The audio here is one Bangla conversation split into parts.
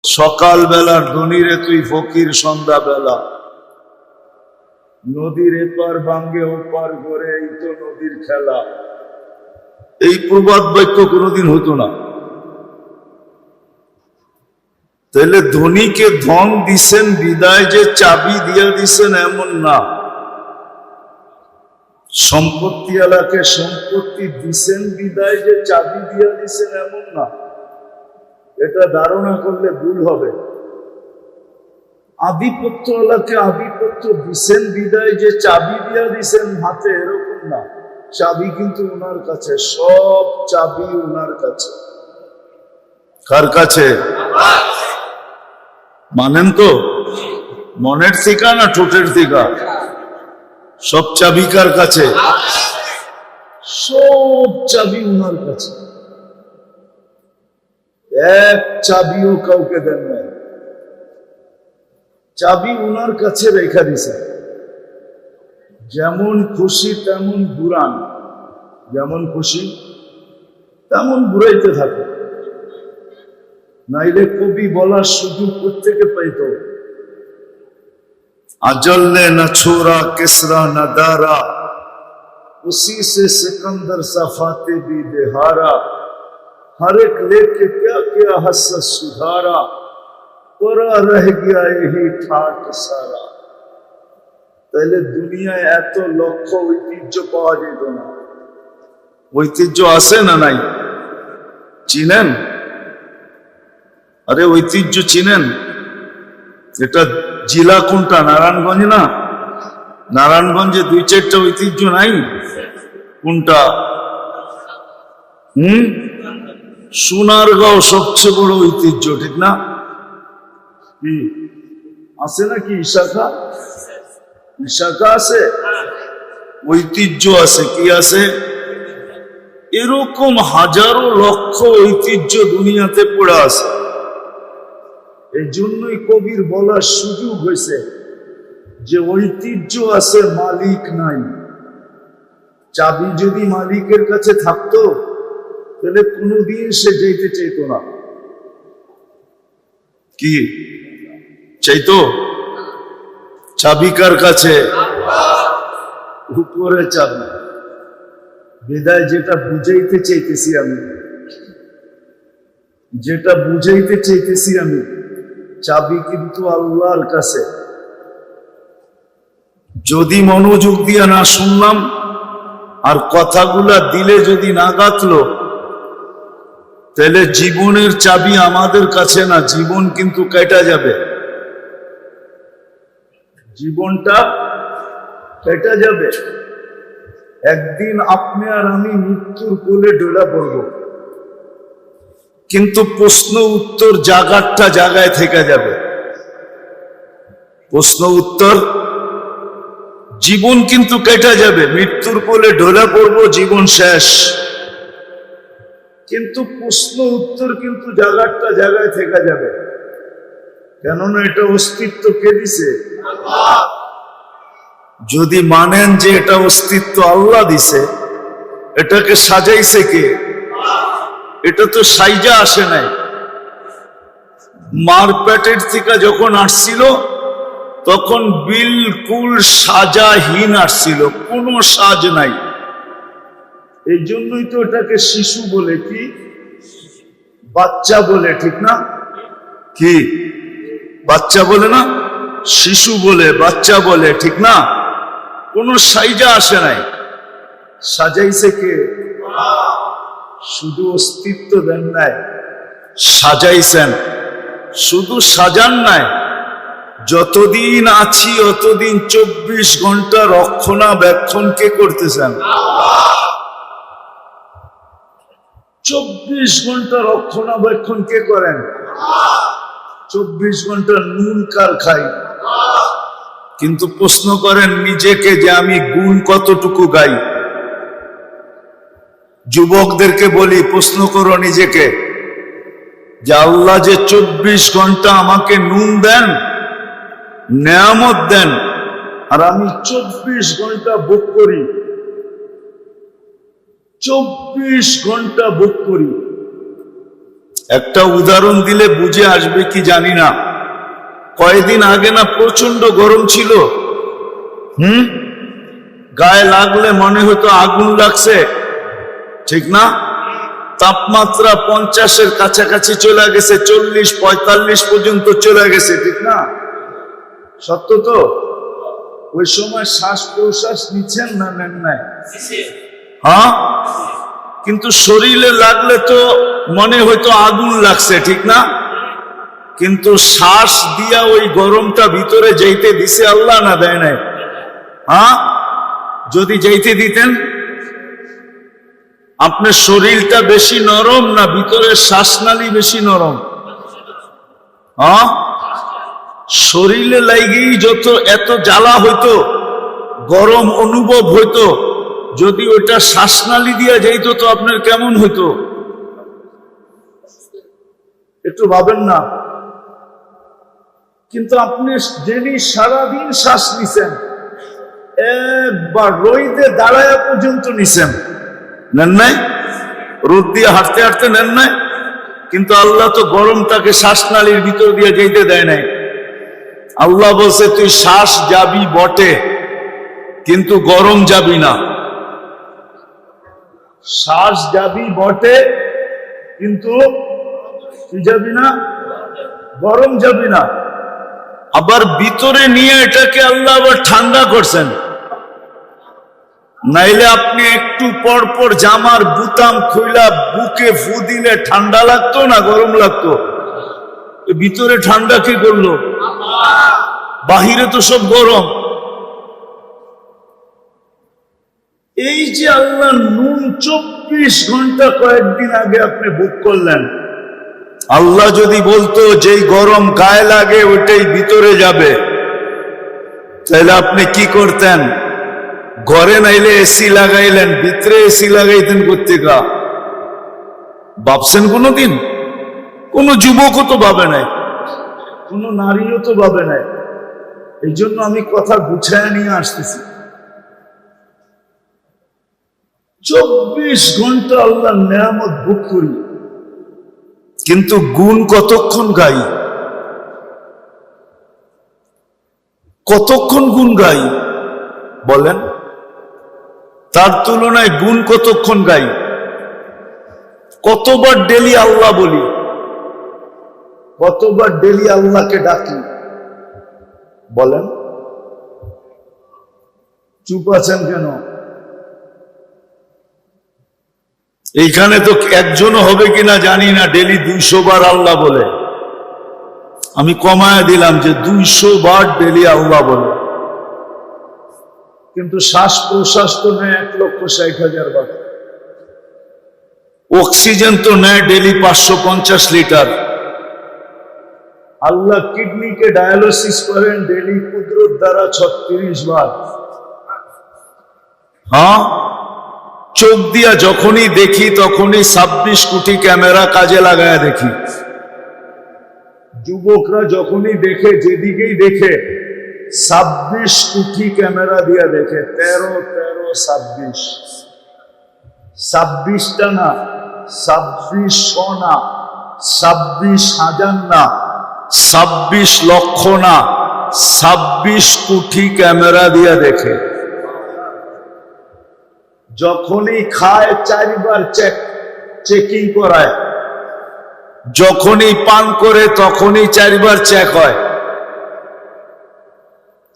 সকাল বেলার ধনীরে তুই ফকির, সন্ধ্যা বেলা নদীর এপার ভাঙ্গে ওপার করে, এই তো নদীর খেলা। এই প্রবাদ বাক্য কোনোদিন হতো না। তাহলে ধনীকে ধন দিছেন বিদায় যে চাবি দিয়ে দিছেন এমন না, সম্পত্তি এলাকে সম্পত্তি দিছেন বিদায় যে চাবি দিয়ে দিছেন এমন না। এটা ধারণা করলে ভুল হবে। আধিপত্য এলাকে আধিপত্য দিছেন বিদায় যে চাবি দিয়া দিছেন হাতে, এরকম না। চাবি কিন্তু ওনার কাছে, সব চাবি ওনার কাছে। কার কাছে মানেন তো? মনের থিকা না ঠোঁটের থিকা? সব চাবি কার কাছে? সব চাবি ওনার কাছে। এক চাবিও কাউকে দেন নাই, চাবি ওনার কাছে রেখা দিছে। যেমন খুশি তেমন ঘুরান, যেমন খুশি তেমন ঘুরাইতে থাকে। নাইলে কবি বলার সুযোগ প্রত্যেকে পাইত। अजल्ले न छोरा किसरा न दारा, उसी से सिकंदर सफाते भी देहारा, हर एक लेके क्या क्या हसरत सुधारा, परा रह गया यही ठाट सारा। তাহলে দুনিয়ায় এত লক্ষ ঐতিহ্য পাওয়া যেত না। ঐতিহ্য আছে না নাই? চিনেন? আরে ঐতিহ্য চিনেন? এটা জেলা কোনটা? নারায়ণগঞ্জ না? নারায়ণগঞ্জে 2-4টা ঐতিহ্য নাই? কোনটা? সোনারগাঁও সবচেয়ে বড় ঐতিহ্য, ঠিক না? কি আছে নাকি? শাখা শাখা আছে, ঐতিহ্য আছে। কি আছে? এরকম হাজারো লক্ষ ঐতিহ্য দুনিয়াতে পড়ে আছে। এই জন্যই কবির বলার সুযোগ হয়েছে যে ঐতিহ্য আছে, মালিক নাই। চাবি যদি মালিকের কাছে থাকতো তাহলে কোনোদিন সে যেতে চাইতো না। কি চাইতো? চাবি কার কাছে? উপরে চাবি। বিদায় যেটা বুঝাইতে চাইতেছি আমি, যেটা বুঝাইতে চাইতেছি আমি, চাবি কিন্তু আল্লাহর কাছে। যদি মনোযোগ দিয়ে না শুনলাম আর কথাগুলা দিলে যদি না গাঁথলো, তাহলে জীবনের চাবি আমাদের কাছে না, জীবন কিন্তু কেটে যাবে। জীবনটা কেটে যাবে। একদিন আপনি আর আমি মৃত্যুর কোলে ডোলা পড়ব, কিন্তু প্রশ্ন উত্তর জায়গাটা জায়গায় থেকে যাবে। প্রশ্ন উত্তর, জীবন কিন্তু কেটে যাবে। মৃত্যুর কোলে ঢলে পড়ব, জীবন শেষ, কিন্তু প্রশ্ন উত্তর কিন্তু জায়গাটা জায়গায় থেকে যাবে। কেননা এটা অস্তিত্ব কে দিছে? যদি মানেন যে এটা অস্তিত্ব আল্লাহ দিছে, এটাকে সাজাইছে কে? এটা তো সাইজা আসে নাই। মার পেটের থেকে যখন আসছিল তখন বিলকুল সাজাহীন আসছিল, কোনো সাজ নাই। এই জন্যই তো এটাকে শিশু বলে, কি বাচ্চা বলে, ঠিক না? কি বাচ্চা বলে না? শিশু বলে, বাচ্চা বলে, ঠিক না? কোনো সাইজা আসে নাই। সাজাইছে কে? শুধু অস্তিত্ব দেন নাই, সাজাইছেন। শুধু সাজান নাই, যতদিন আছি অতদিন 24 ঘন্টা রক্ষণাবেক্ষণ কে করতেছেন? 24 ঘন্টা রক্ষণাবেক্ষণ কে করেন? 24 ঘন্টা নুন কার খাই? কিন্তু প্রশ্ন করেন নিজেকে যে আমি গুণ কতটুকু গাই। যুবকদেরকে বলি, প্রশ্ন করো নিজেকে যে আল্লাহ যে 24 ঘন্টা আমাকে নুন দেন, নেয়ামত দেন, আর আমি 24 ঘন্টা ভোগ করি, 24 ঘন্টা ভোগ করি, একটা উদাহরণ দিলে বুঝে আসবে কি জানি না। কয়েকদিন আগে না প্রচন্ড গরম ছিল, গায়ে লাগলে মনে হতো আগুন লাগছে, ঠিক না? তাপমাত্রা 50-এর কাছাকাছি চলে গেছে, 40-45 পর্যন্ত চলে গেছে, ঠিক না? সত্য তো? ওই সময় শ্বাস প্রশ্বাস নিচ্ছেন না নেন নাই? হ্যাঁ, কিন্তু শরীরে লাগলে তো মনে হয়তো আগুন লাগছে, ঠিক না? কিন্তু শ্বাস দিয়া ওই গরমটা ভিতরে যাইতে দিছে আল্লাহ না দেয় নাই? হ্যাঁ, যদি যাইতে দিতেন, আপনার শরীরটা বেশি নরম না ভিতরের শ্বাসনালী বেশি নরম? হ্যাঁ, শরীরে লাগেই যত এত জ্বালা হইতো, গরম অনুভব হইতো, যদি ওটা শ্বাসনালী দিয়া যাইতো তো আপনার কেমন হইতো? একটু ভাবেন না? কিন্তু আপনি যিনি সারাদিন শ্বাস নিছেন, একবার রোদে দাঁড়ায় পর্যন্ত নিছেন, নেন নাই? রোদ দিয়ে হাঁটতে হাঁটতে নেন নাই? কিন্তু আল্লাহ তো গরমটাকে শ্বাসনালীর ভিতর দিয়ে যেতে দেয় নাই। আল্লাহ বলছে তুই শ্বাস যাবি বটে, কিন্তু গরম যাবি না। শ্বাস যাবি বটে, কিন্তু কি যাবি না? গরম যাবি না। আবার ভিতরে নিয়ে এটাকে আল্লাহ আবার ঠান্ডা করছেন। নাইলে আপনি একটু পর পর জামার বুতাম খুইলা বুকে ফু দিলে ঠান্ডা লাগতো না গরম লাগতো? ভিতরে ঠান্ডা কি করলো? বাহিরে তো সব গরম। এই যে আল্লাহ নুন 24 ঘন্টা কয়েকদিন আগে আপনি বুক করলেন, আল্লাহ যদি বলতো যেই গরম গায়ে লাগে ওইটাই ভিতরে যাবে, তাহলে আপনি কি করতেন? ঘরে নাইলে এসি লাগাইলেন, ভিতরে এসি লাগাইতেন কোত্থেকা? ভাবছেন কোনদিন? কোন যুবকও তো ভাবে নাই, কোন নারীও তো ভাবে নাই। এই জন্য আমি কথা গুছায় নিয়ে আসতেছি। 24 ঘন্টা আল্লাহর নেয়ামত ভোগ করি, কিন্তু গুণ কতক্ষণ গাই? কতক্ষণ গুণ গাই বলেন? তার তুলনায় গুণ কতক্ষণ গাই? কতবার ডেলি আল্লাহ বলি, কতবার ডেলি আল্লাহকে ডাকি বলেন? চুপ আছেন কেন? এইখানে তো একজনও হবে কিনা জানি না ডেলি 200 বার আল্লাহ বলে। আমি কমায় দিলাম যে 200 বার ডেলি আল্লাহ বলে, কিন্তু শ্বাস প্রশ্বাস তো নেয় 1,60,000 বার। অক্সিজেন তো নেয় ডেলি 550 লিটার। আল্লাহ কিডনিকে ডায়ালিসিস করেন ডেলি কুদরত দ্বারা 36 বার। হ্যাঁ, চোখ দিয়া যখনই দেখি তখনই 26 কোটি ক্যামেরা কাজে লাগায় দেখি। যুবকরা যখনই দেখে, যেদিকেই দেখে 26 কোটি ক্যামেরা দিয়া দেখে। 13, 26টা না, 2600 না, 26,000 না, 26 লক্ষ না, 26 কোটি ক্যামেরা দিয়া দেখে। যখনই খায় 4 বার চেকিং করায়, যখনই পান করে তখনই 4 বার চেক হয়।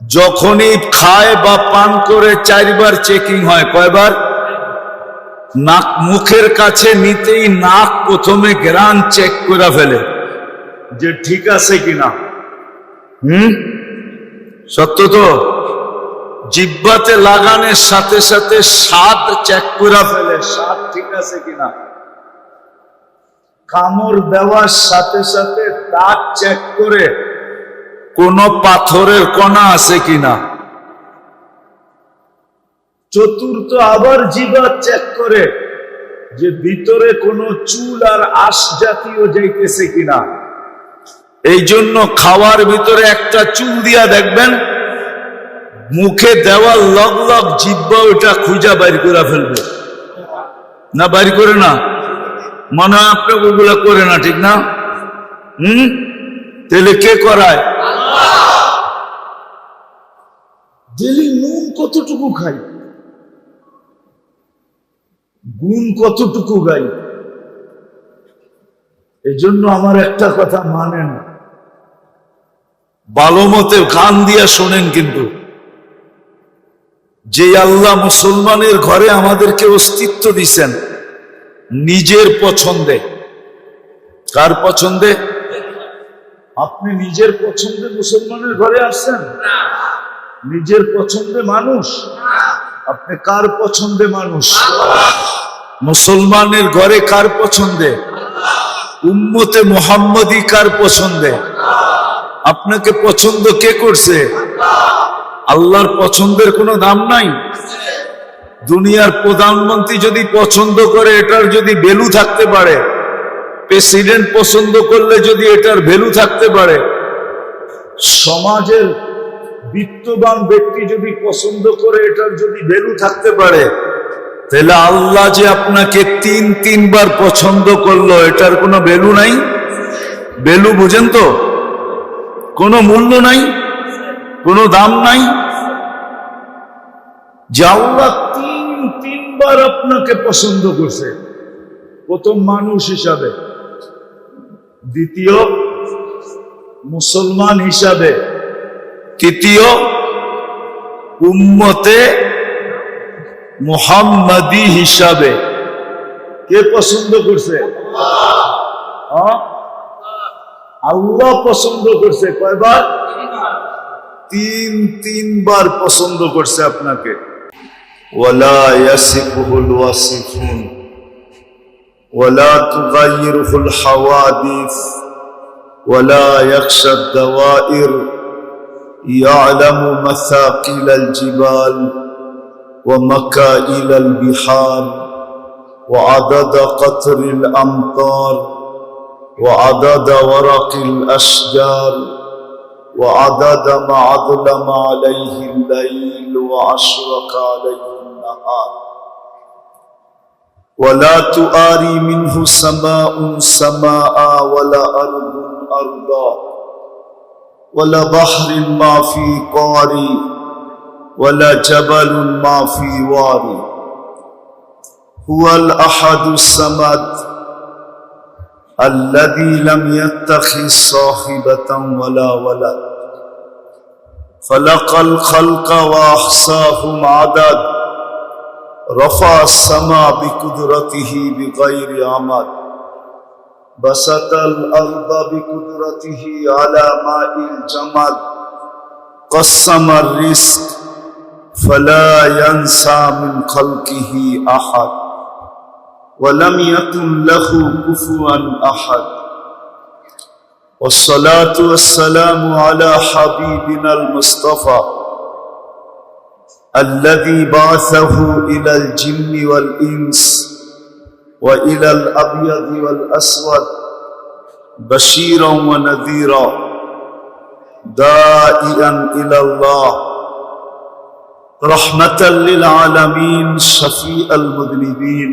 যখনই খায় বা পান করে 4 বার চেকিং হয়। কয়বার? নাক মুখের কাছে নিতেই নাক প্রথমে গ্রান চেক করে ফেলে যে ঠিক আছে কিনা। সত্য তো? জিহ্বাতে লাগানোর সাথে সাথে স্বাদ চেক করে ফেলে, স্বাদ ঠিক আছে কিনা। কামড় দেওয়ার সাথে সাথে দাঁত চেক করে কোন পাথরের কণা আছে কিনা। চতুর্থ আবার জিহ্বা চেক করে যে ভিতরে কোনো চুল আর আঁশ জাতীয় যাইতেছে কিনা। এই জন্য খাওয়ার ভিতরে একটা চুল দিয়া দেখবেন, মুখে দেওয়ার লগ লগ জিহ্বা ওইটা খুঁজা বাইর করে ফেলবে না? বাইর করে না? মনে হয় আপনি ওগুলা করে না, ঠিক না? তাহলে কে করায়? ডেলি নুন কতটুকু খাই, গুণ কতটুকু গাই? এই জন্য আমার একটা কথা মানেন, ভালো মতে কান দিয়া শোনেন, কিন্তু যে আল্লাহ মুসলমানের ঘরে আমাদেরকে অস্তিত্ব দিছেন নিজের পছন্দে, কার পছন্দে? আপনি নিজের পছন্দে মুসলমানের ঘরে আসছেন? নিজের পছন্দে মানুষ? আপনি কার পছন্দে মানুষ? মুসলমানের ঘরে কার পছন্দে? উম্মতে মুহাম্মদী কার পছন্দে? আপনাকে পছন্দ কে করছে? আল্লাহর পছন্দের কোনো দাম নাই। দুনিয়ার প্রধানমন্ত্রী যদি পছন্দ করে এটার যদি ভ্যালু থাকতে পারে, প্রেসিডেন্ট পছন্দ করলে যদি এটার ভ্যালু থাকতে পারে, সমাজের বিত্তবান ব্যক্তি যদি পছন্দ করে এটার যদি ভ্যালু থাকতে পারে, তাহলে আল্লাহ যে আপনাকে তিনবার পছন্দ করলো এটার কোনো ভ্যালু নাই? ভ্যালু বুঝেন তো? কোনো মূল্য নাই, কোনো দাম নাই। যে আল্লাহ তিনবার আপনাকে পছন্দ করছে, প্রথম মানুষ হিসাবে, দ্বিতীয় মুসলমান হিসাবে, তৃতীয় উম্মতে মুহাম্মাদি হিসাবে। কে পছন্দ করছে? আল্লাহ পছন্দ করছে। কয়বার? তিনবার পছন্দ করছে আপনাকে। ওয়ালা ইয়াসিফুল ওয়াসিফুন ওয়ালা তুগাইয়িরুল হাওয়াদিস ওয়ালা ইয়াখশাদ দাওয়াইর ইয়ালামু মাসাকিলাল জিবাল ওয়া মাকাইলাল বিহার ওয়া আদাদা কতরিল আমতার ওয়া আদাদা ওয়ারাকিল আশজার وعدد ما أظلم عليه الليل وأشرق عليه النهار ولا تؤاري منه سماء سماء ولا أرض أرضا ولا بحر ما في قاري ولا جبل ما في واري هو الأحد الصمد الذي لم يتخذ صاحبة ولا ولد خلق الخلق وأحصاهم عدد رفع السماء بقدرته بغير عمد بسط الأرض بقدرته على ماء الجمد قسم الرزق فلا ينسى من خلقه أحد ولم يكن له كفوا أحد والصلاة والسلام على حبيبنا المصطفى الذي بعثه إلى الجن والإنس وإلى الأبيض والأسود بشيرا ونذيرا داعيا إلى الله رحمة للعالمين شفيع المذنبين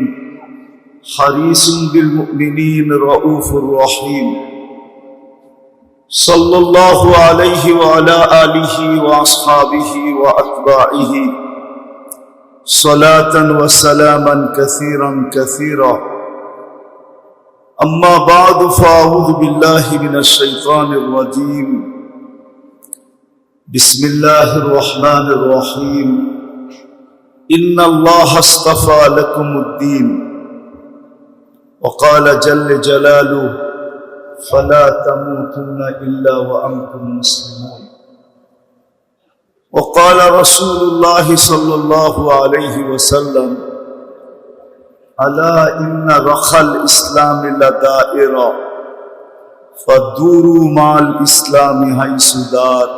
حريص بالمؤمنين رؤوف رحيم صلى الله عليه وعلى آله وأصحابه وأتباعه صلاة وسلاما كثيرا كثيرا أما بعد فأعوذ بالله من الشيطان الرجيم بسم الله الرحمن الرحيم إن الله اصطفى لكم الدين وقال جل جلاله فلا تموتن إلا وأنتم مسلمون وقال رسول الله صلى الله عليه وسلم ألا إن رخى الإسلام لدائرة فدوروا مع الإسلام حيث دار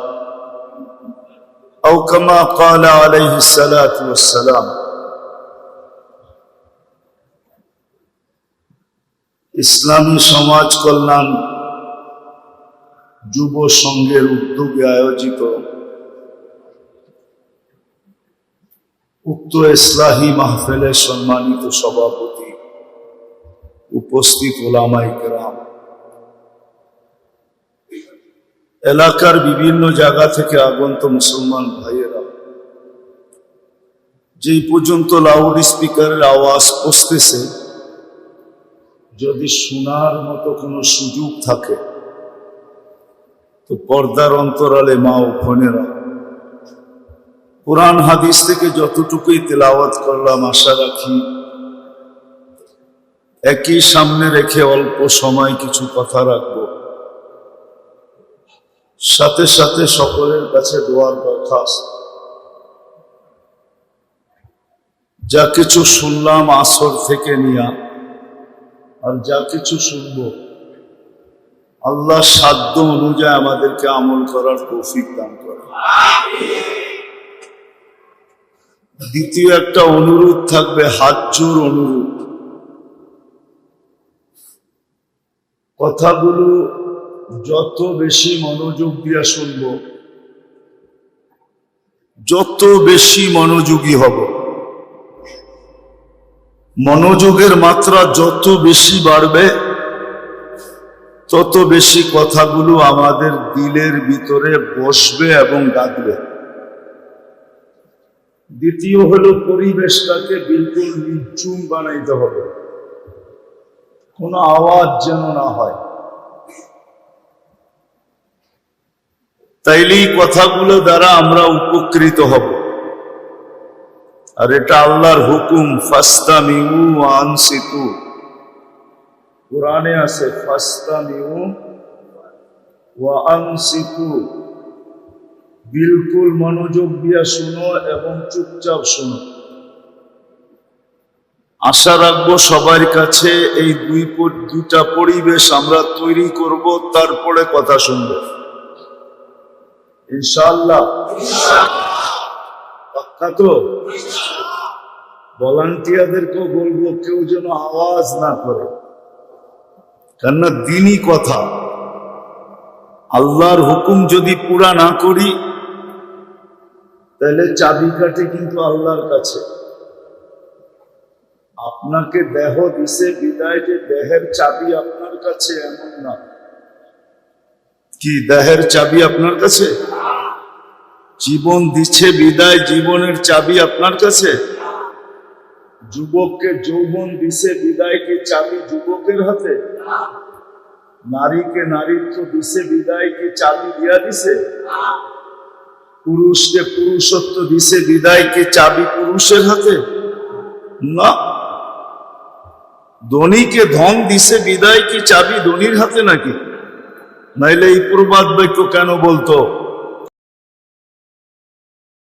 أو كما قال عليه الصلاة والسلام ইসলামী সমাজ কল্যাণ যুব সংঘের উদ্যোগে আয়োজিত উক্ত ইসলাহী মাহফিলের সম্মানিত সভাপতি উপস্থিত ওলামায়ে কেরাম, এলাকার বিভিন্ন জায়গা থেকে আগত মুসলমান ভাইয়েরা, যেই পর্যন্ত লাউড স্পিকারের আওয়াজ পৌঁছতেছে, যদি শোনার মতো কোনো সুযোগ থাকে তো পর্দার অন্তরালে মা ও বোনেরা, কোরআন হাদিস থেকে যতটুকুই তেলাওয়াত করলাম, আশা রাখি একই সামনে রেখে অল্প সময় কিছু কথা রাখবো। সাথে সাথে সকলের কাছে দোয়ার দরখাস্ত। যা কিছু শুনলাম আসর থেকে নিয়া, আর যা কিছু শুনব, আল্লাহ সাধ্য অনুযায়ী আমাদেরকে আমল করার তৌফিক দান করে। দ্বিতীয় একটা অনুরোধ থাকবে, হাত জোর অনুরোধ, কথাগুলো যত বেশি মনোযোগ দিয়া শুনব, যত বেশি মনোযোগী হব, মনোযোগের মাত্রা যত বেশি বাড়বে, তত বেশি কথাগুলো আমাদের দিলের ভিতরে বসবে এবং ডাকবে। দ্বিতীয় হলো, পরিবেশটাকে বিলকুল নির্জুম বানাইতে হবে, কোনো আওয়াজ যেন না হয়। তাইলেই কথাগুলো দ্বারা আমরা উপকৃত হব। আর এটা আল্লাহর হুকুম, ফাস্তামিউ ওয়া আনসিতু। কোরআনে আছে ফাস্তামিউ ওয়া আনসিতু, বিলকুল মনোযোগ দিয়া শুনো এবং চুপচাপ শুনো। আশা রাখবো সবার কাছে এই দুইটা পরিবেশ আমরা তৈরি করব, তারপরে কথা শুনবো ইনশাআল্লাহ। পাক্কা তো? ভলান্টিয়ারদেরকেও বলবো কেউ যেন আওয়াজ না করে, কেননা দিনই কথা, আল্লাহর হুকুম যদি পুরা না করি তাহলে চাবিকাঠি কিন্তু আল্লাহর কাছে। আপনাকে দেহ দিছে বিদায় যে দেহের চাবি আপনার কাছে, এমন না। কি দেহের চাবি আপনার কাছে? জীবন দিচ্ছে বিদায় জীবনের চাবি আপনার কাছে? যুবককে যৌবন দিছে বিদায় কি চাবি যুবকের হাতে? নারীকে নারীত্ব দিছে বিদায় কি চাবি দিয়া দিছে? পুরুষকে পুরুষত্ব দিছে বিদায় কি চাবি পুরুষের হাতে? না। ধনীকে ধন দিছে বিদায় কি চাবি ধনীর হাতে নাকি? নাইলে এই প্রবাদ বাক্য কেন বলতো?